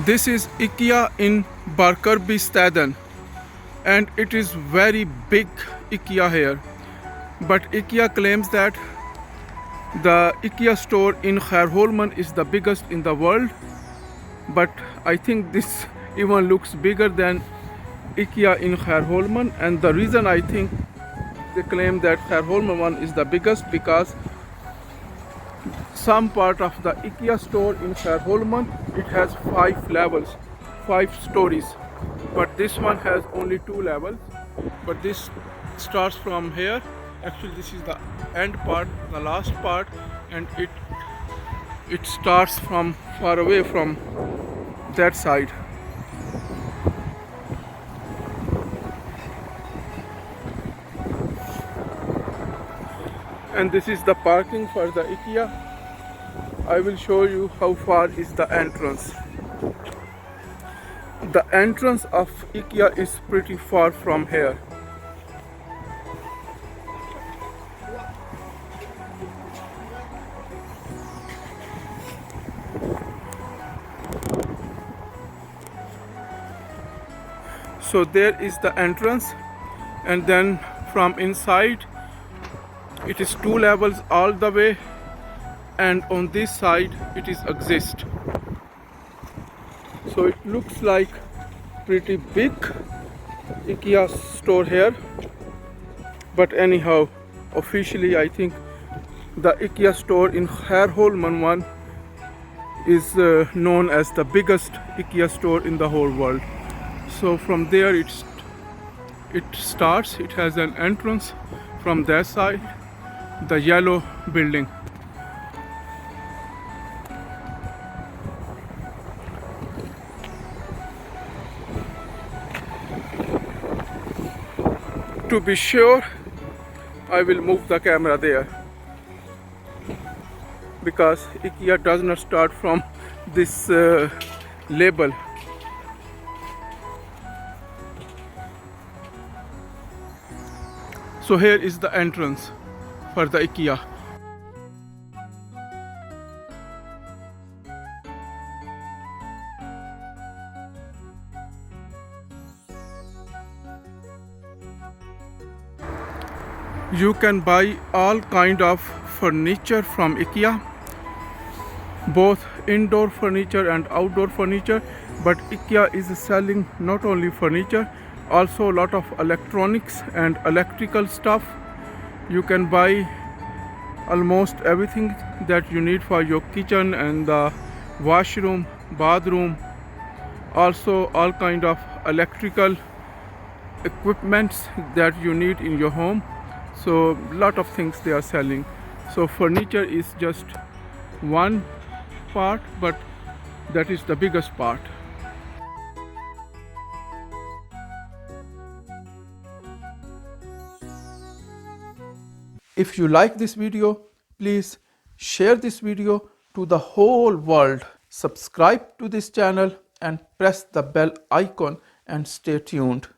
This is IKEA in Barkarby, Staden, and it is very big IKEA here. But IKEA claims that the IKEA store in Skärholmen is the biggest in the world. But I think this even looks bigger than IKEA in Skärholmen, and the reason I think they claim that Skärholmen one is the biggest because some part of the IKEA store in Skärholmen, it has 5 levels, 5 stories, but this one has only 2 levels. But this starts from here. Actually, this is the end part, the last part, and it starts from far away from that side. And this is the parking for the IKEA. I will show you how far is the entrance. The entrance of IKEA is pretty far from here. So there is the entrance, and then from inside it is 2 levels all the way, and on this side it is exist. So it looks like pretty big IKEA store here, but anyhow, officially I think the IKEA store in Skärholmen one is known as the biggest IKEA store in the whole world. So from there it starts. It has an entrance from that side, the yellow building. To be sure, I will move the camera there because IKEA does not start from this label. So here is the entrance for the IKEA. You can buy all kind of furniture from IKEA, both indoor furniture and outdoor furniture. But IKEA is selling not only furniture, also a lot of electronics and electrical stuff. You can buy almost everything that you need for your kitchen and the washroom, bathroom. Also all kind of electrical equipments that you need in your home. So lot of things they are selling. So furniture is just one part, but that is the biggest part. If you like this video, please share this video to the whole world. Subscribe to this channel and press the bell icon and stay tuned.